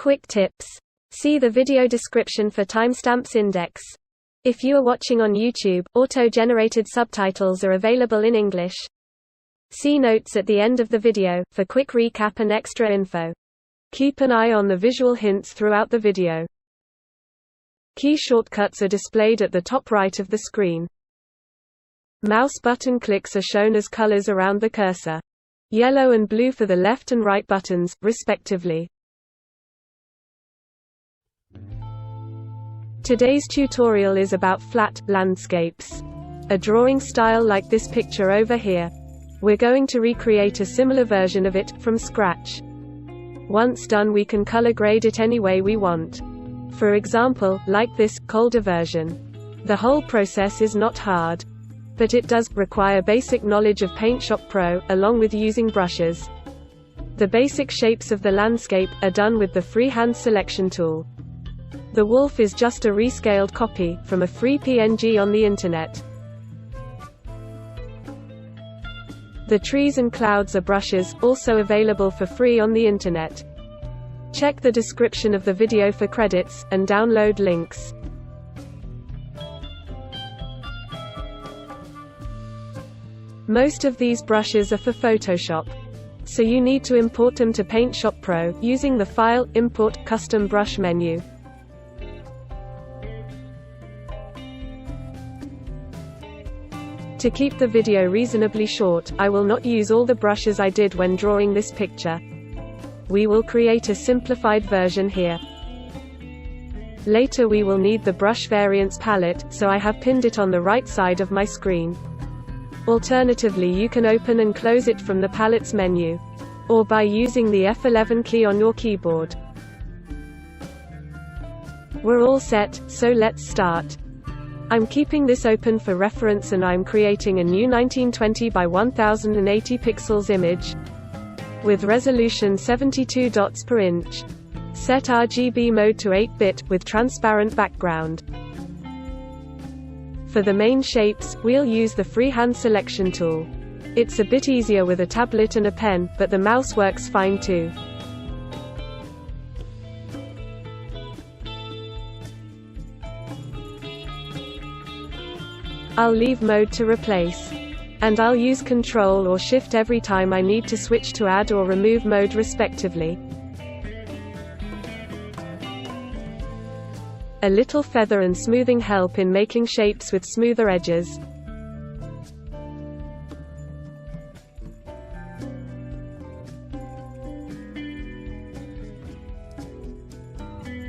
Quick tips. See the video description for timestamps index. If you are watching on YouTube, auto-generated subtitles are available in English. See notes at the end of the video, for quick recap and extra info. Keep an eye on the visual hints throughout the video. Key shortcuts are displayed at the top right of the screen. Mouse button clicks are shown as colors around the cursor. Yellow and blue for the left and right buttons, respectively. Today's tutorial is about flat landscapes. A drawing style like this picture over here. We're going to recreate a similar version of it, from scratch. Once done, we can color grade it any way we want. For example, like this, colder version. The whole process is not hard. But it does require basic knowledge of PaintShop Pro, along with using brushes. The basic shapes of the landscape are done with the Freehand selection tool. The wolf is just a rescaled copy, from a free PNG on the internet. The trees and clouds are brushes, also available for free on the internet. Check the description of the video for credits, and download links. Most of these brushes are for Photoshop. So you need to import them to PaintShop Pro, using the File, Import, Custom Brush menu. To keep the video reasonably short, I will not use all the brushes I did when drawing this picture. We will create a simplified version here. Later we will need the brush variants palette, so I have pinned it on the right side of my screen. Alternatively, you can open and close it from the palettes menu, or by using the F11 key on your keyboard. We're all set, so let's start. I'm keeping this open for reference and I'm creating a new 1920 by 1080 pixels image with resolution 72 dots per inch. Set RGB mode to 8-bit, with transparent background. For the main shapes, we'll use the Freehand selection tool. It's a bit easier with a tablet and a pen, but the mouse works fine too. I'll leave mode to replace. And I'll use Ctrl or Shift every time I need to switch to add or remove mode respectively. A little feather and smoothing help in making shapes with smoother edges.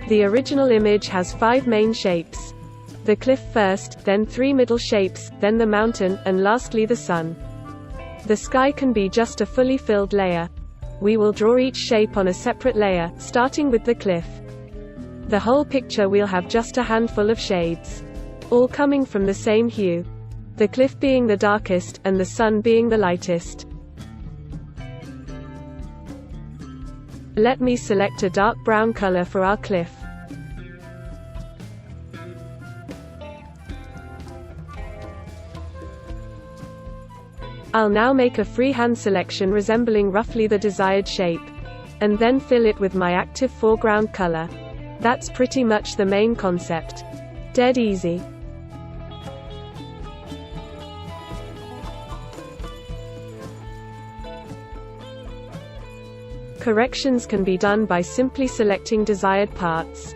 The original image has 5 main shapes. The cliff first, then 3 middle shapes, then the mountain, and lastly the sun. The sky can be just a fully filled layer. We will draw each shape on a separate layer, starting with the cliff. The whole picture will have just a handful of shades, all coming from the same hue. The cliff being the darkest, and the sun being the lightest. Let me select a dark brown color for our cliff. I'll now make a freehand selection resembling roughly the desired shape, and then fill it with my active foreground color. That's pretty much the main concept. Dead easy. Corrections can be done by simply selecting desired parts,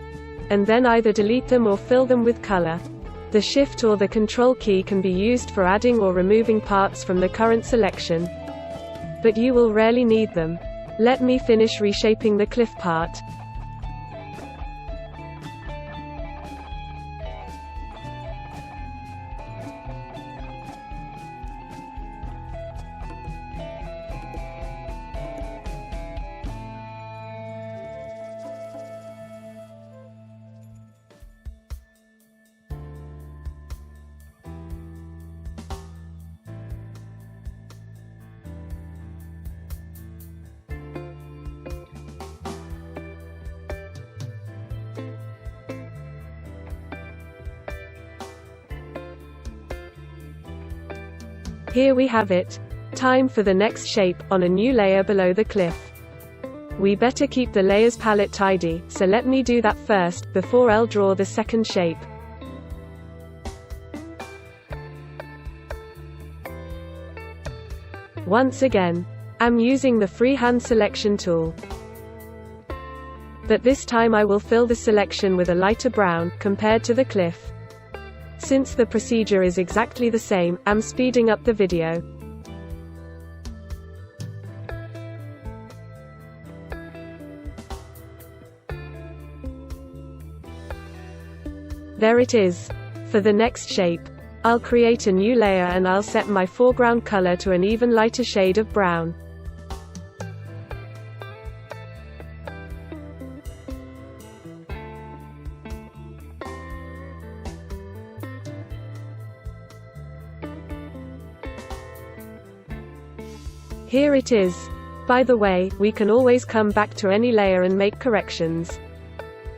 and then either delete them or fill them with color. The Shift or the Control key can be used for adding or removing parts from the current selection, but you will rarely need them. Let me finish reshaping the cliff part. Here we have it. Time for the next shape, on a new layer below the cliff. We better keep the layers palette tidy, so let me do that first, before I'll draw the second shape. Once again, I'm using the Freehand selection tool. But this time I will fill the selection with a lighter brown, compared to the cliff. Since the procedure is exactly the same, I'm speeding up the video. There it is. For the next shape, I'll create a new layer and I'll set my foreground color to an even lighter shade of brown. Here it is. By the way, we can always come back to any layer and make corrections.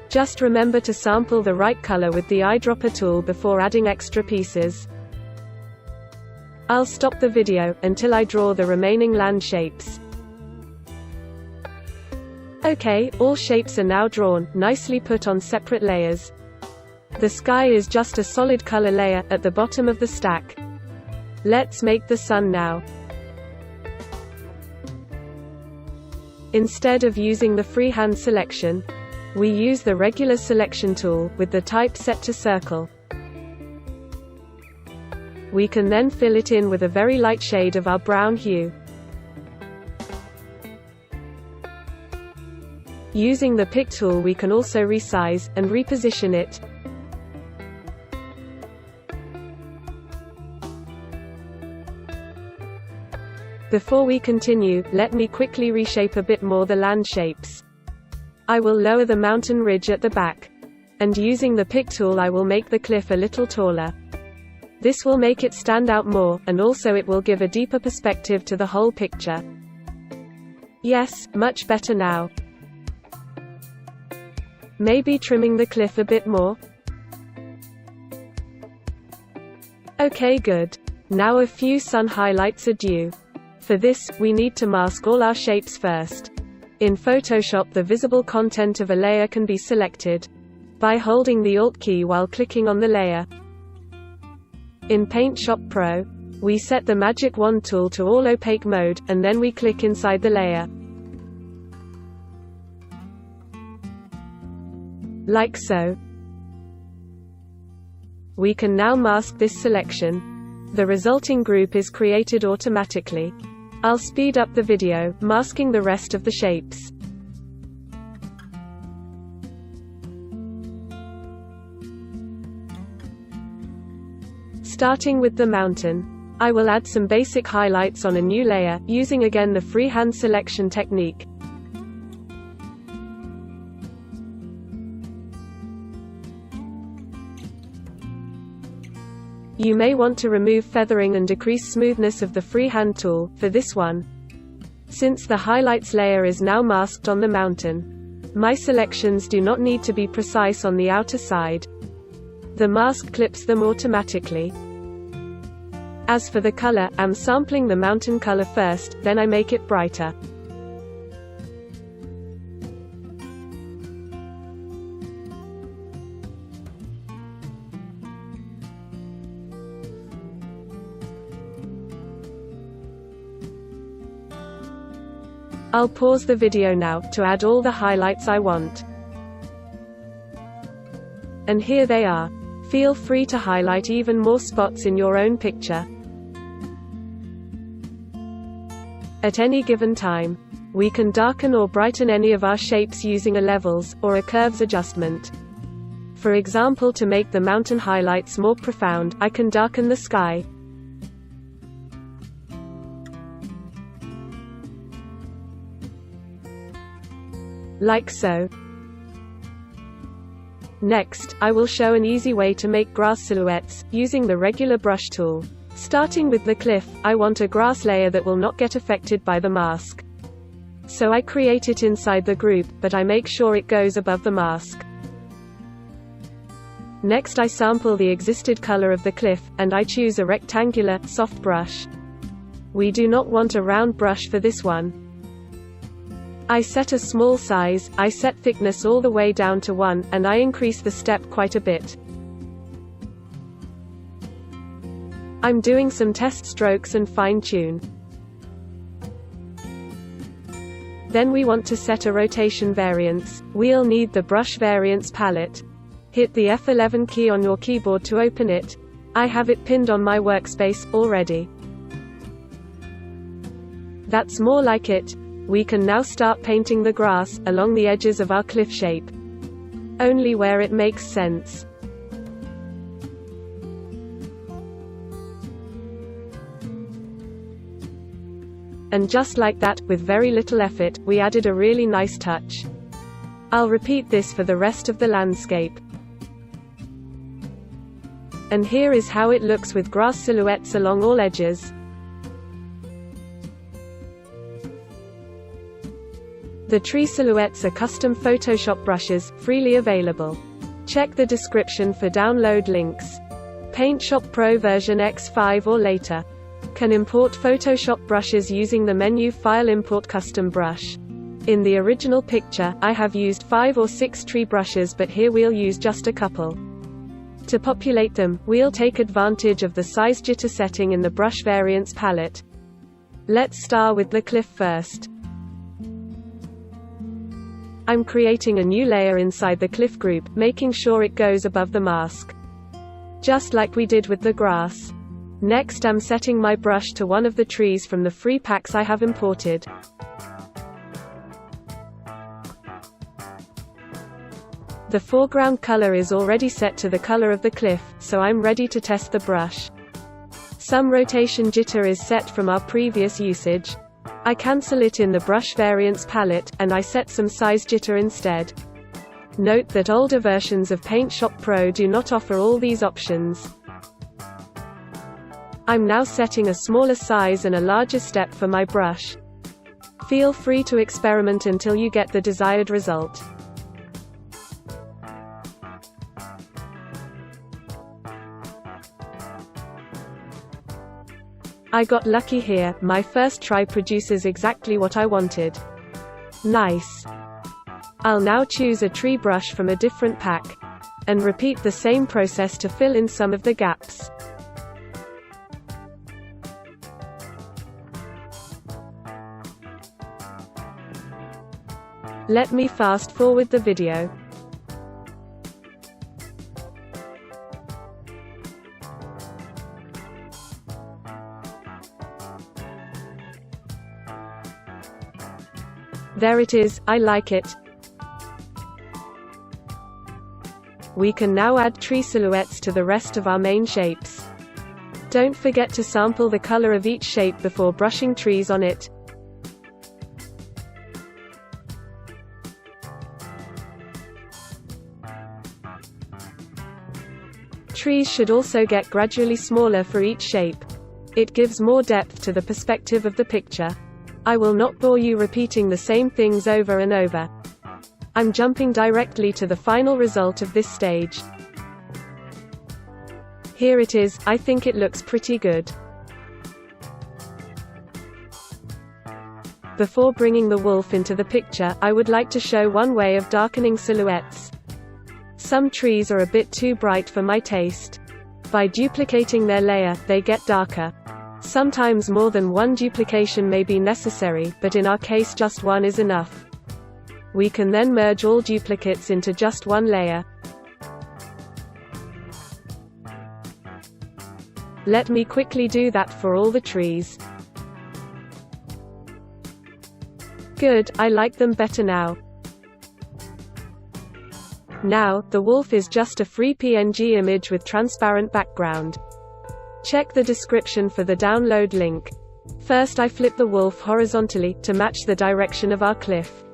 Just remember to sample the right color with the eyedropper tool before adding extra pieces. I'll stop the video, until I draw the remaining land shapes. Okay, all shapes are now drawn, nicely put on separate layers. The sky is just a solid color layer, at the bottom of the stack. Let's make the sun now. Instead of using the freehand selection, we use the regular selection tool, with the type set to circle. We can then fill it in with a very light shade of our brown hue. Using the pick tool we can also resize, and reposition it. Before we continue, let me quickly reshape a bit more the land shapes. I will lower the mountain ridge at the back. And using the pick tool I will make the cliff a little taller. This will make it stand out more, and also it will give a deeper perspective to the whole picture. Yes, much better now. Maybe trimming the cliff a bit more? Okay, good. Now a few sun highlights are due. For this, we need to mask all our shapes first. In Photoshop the visible content of a layer can be selected by holding the Alt key while clicking on the layer. In PaintShop Pro, we set the Magic Wand tool to all opaque mode, and then we click inside the layer. Like so. We can now mask this selection. The resulting group is created automatically. I'll speed up the video, masking the rest of the shapes. Starting with the mountain, I will add some basic highlights on a new layer, using again the freehand selection technique. You may want to remove feathering and decrease smoothness of the freehand tool, for this one. Since the highlights layer is now masked on the mountain, my selections do not need to be precise on the outer side. The mask clips them automatically. As for the color, I'm sampling the mountain color first, then I make it brighter. I'll pause the video now, to add all the highlights I want. And here they are. Feel free to highlight even more spots in your own picture. At any given time, we can darken or brighten any of our shapes using a levels, or a curves adjustment. For example, to make the mountain highlights more profound, I can darken the sky. Like so. Next, I will show an easy way to make grass silhouettes, using the regular brush tool. Starting with the cliff, I want a grass layer that will not get affected by the mask. So I create it inside the group, but I make sure it goes above the mask. Next I sample the existed color of the cliff, and I choose a rectangular, soft brush. We do not want a round brush for this one. I set a small size, I set thickness all the way down to 1, and I increase the step quite a bit. I'm doing some test strokes and fine-tune. Then we want to set a rotation variance. We'll need the brush variance palette. Hit the F11 key on your keyboard to open it. I have it pinned on my workspace already. That's more like it. We can now start painting the grass along the edges of our cliff shape. Only where it makes sense. And just like that, with very little effort, we added a really nice touch. I'll repeat this for the rest of the landscape. And here is how it looks with grass silhouettes along all edges. The tree silhouettes are custom Photoshop brushes, freely available. Check the description for download links. PaintShop Pro version X5 or later. Can import Photoshop brushes using the menu File Import Custom Brush. In the original picture, I have used 5 or 6 tree brushes, but here we'll use just a couple. To populate them, we'll take advantage of the size jitter setting in the brush variance palette. Let's start with the cliff first. I'm creating a new layer inside the cliff group, making sure it goes above the mask. Just like we did with the grass. Next, I'm setting my brush to one of the trees from the free packs I have imported. The foreground color is already set to the color of the cliff, so I'm ready to test the brush. Some rotation jitter is set from our previous usage. I cancel it in the brush variance palette, and I set some size jitter instead. Note that older versions of PaintShop Pro do not offer all these options. I'm now setting a smaller size and a larger step for my brush. Feel free to experiment until you get the desired result. I got lucky here, my first try produces exactly what I wanted. Nice. I'll now choose a tree brush from a different pack. And repeat the same process to fill in some of the gaps. Let me fast forward the video. There it is, I like it. We can now add tree silhouettes to the rest of our main shapes. Don't forget to sample the color of each shape before brushing trees on it. Trees should also get gradually smaller for each shape. It gives more depth to the perspective of the picture. I will not bore you repeating the same things over and over. I'm jumping directly to the final result of this stage. Here it is, I think it looks pretty good. Before bringing the wolf into the picture, I would like to show one way of darkening silhouettes. Some trees are a bit too bright for my taste. By duplicating their layer, they get darker. Sometimes more than one duplication may be necessary, but in our case just one is enough. We can then merge all duplicates into just one layer. Let me quickly do that for all the trees. Good, I like them better now. Now, the wolf is just a free PNG image with transparent background. Check the description for the download link. First I flip the wolf horizontally, to match the direction of our cliff.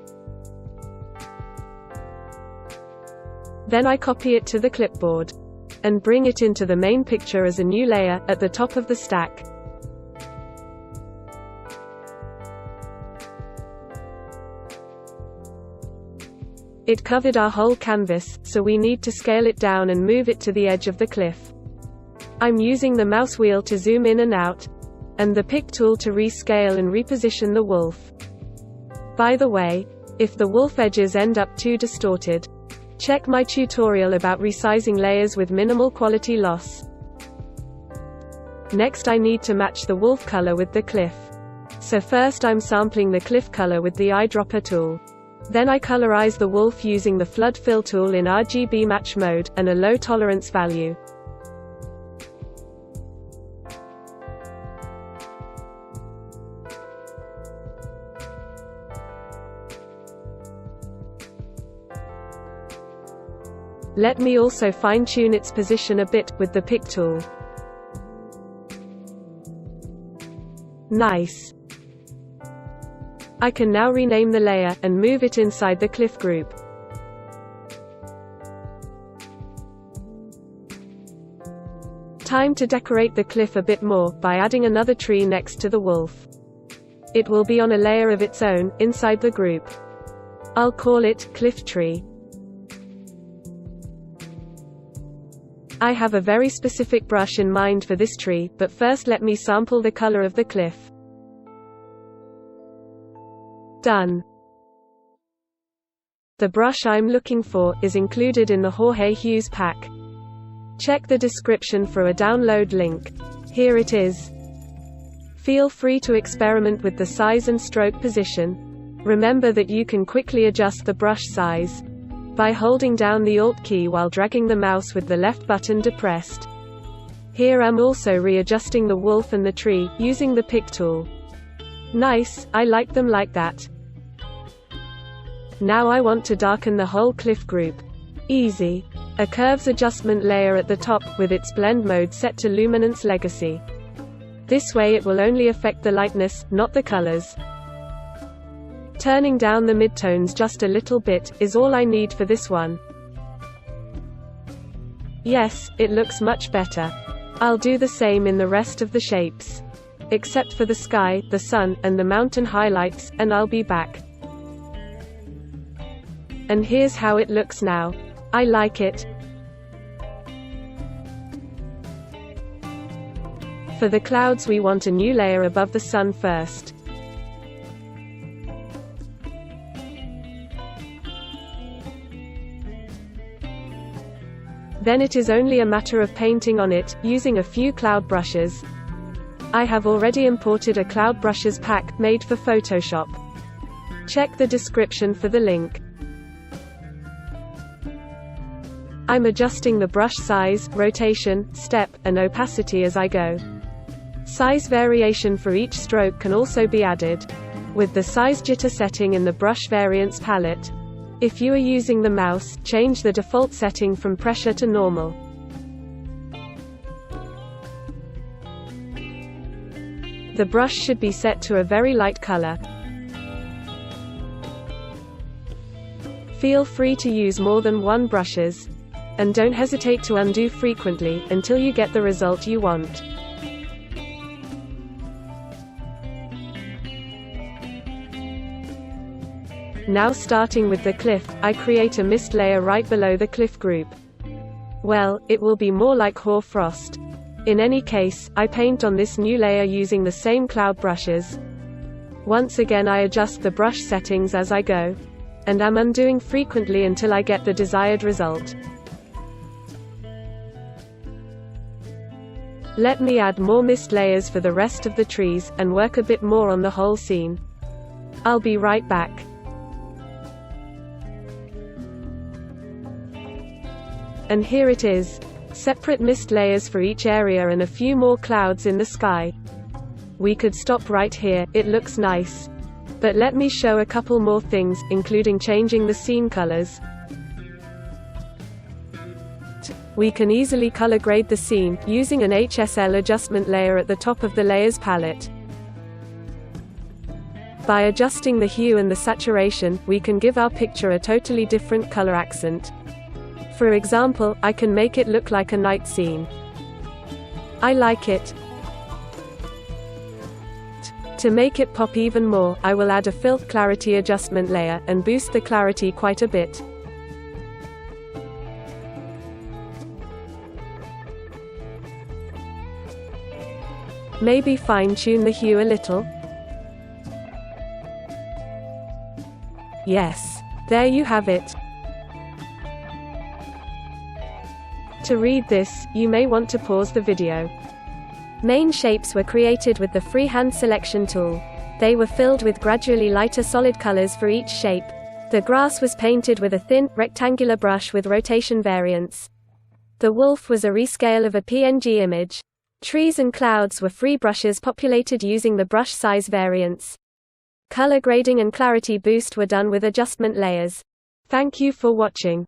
Then I copy it to the clipboard. And bring it into the main picture as a new layer, at the top of the stack. It covered our whole canvas, so we need to scale it down and move it to the edge of the cliff. I'm using the mouse wheel to zoom in and out, and the pick tool to rescale and reposition the wolf. By the way, if the wolf edges end up too distorted, check my tutorial about resizing layers with minimal quality loss. Next I need to match the wolf color with the cliff. So first I'm sampling the cliff color with the eyedropper tool. Then I colorize the wolf using the flood fill tool in RGB match mode, and a low tolerance value. Let me also fine-tune its position a bit, with the pick tool. Nice. I can now rename the layer, and move it inside the cliff group. Time to decorate the cliff a bit more, by adding another tree next to the wolf. It will be on a layer of its own, inside the group. I'll call it Cliff Tree. I have a very specific brush in mind for this tree, but first let me sample the color of the cliff. Done. The brush I'm looking for is included in the Horhewsbrushes pack. Check the description for a download link. Here it is. Feel free to experiment with the size and stroke position. Remember that you can quickly adjust the brush size by holding down the Alt key while dragging the mouse with the left button depressed. Here I'm also readjusting the wolf and the tree, using the pick tool. Nice, I like them like that. Now I want to darken the whole cliff group. Easy. A curves adjustment layer at the top, with its blend mode set to Luminance Legacy. This way it will only affect the lightness, not the colors. Turning down the midtones just a little bit, is all I need for this one. Yes, it looks much better. I'll do the same in the rest of the shapes. Except for the sky, the sun, and the mountain highlights, and I'll be back. And here's how it looks now. I like it. For the clouds we want a new layer above the sun first. Then it is only a matter of painting on it, using a few cloud brushes. I have already imported a cloud brushes pack, made for Photoshop. Check the description for the link. I'm adjusting the brush size, rotation, step, and opacity as I go. Size variation for each stroke can also be added with the size jitter setting in the brush variants palette. If you are using the mouse, change the default setting from pressure to normal. The brush should be set to a very light color. Feel free to use more than one brushes. And don't hesitate to undo frequently, until you get the result you want. Now starting with the cliff, I create a mist layer right below the cliff group. Well, it will be more like hoar frost. In any case, I paint on this new layer using the same cloud brushes. Once again I adjust the brush settings as I go. And am undoing frequently until I get the desired result. Let me add more mist layers for the rest of the trees, and work a bit more on the whole scene. I'll be right back. And here it is. Separate mist layers for each area and a few more clouds in the sky. We could stop right here, it looks nice. But let me show a couple more things, including changing the scene colors. We can easily color grade the scene, using an HSL adjustment layer at the top of the layers palette. By adjusting the hue and the saturation, we can give our picture a totally different color accent. For example, I can make it look like a night scene. I like it. To make it pop even more, I will add a filth clarity adjustment layer, and boost the clarity quite a bit. Maybe fine-tune the hue a little. Yes. There you have it. To read this, you may want to pause the video. Main shapes were created with the Freehand selection tool. They were filled with gradually lighter solid colors for each shape. The grass was painted with a thin, rectangular brush with rotation variance. The wolf was a rescale of a PNG image. Trees and clouds were free brushes populated using the brush size variance. Color grading and clarity boost were done with adjustment layers. Thank you for watching.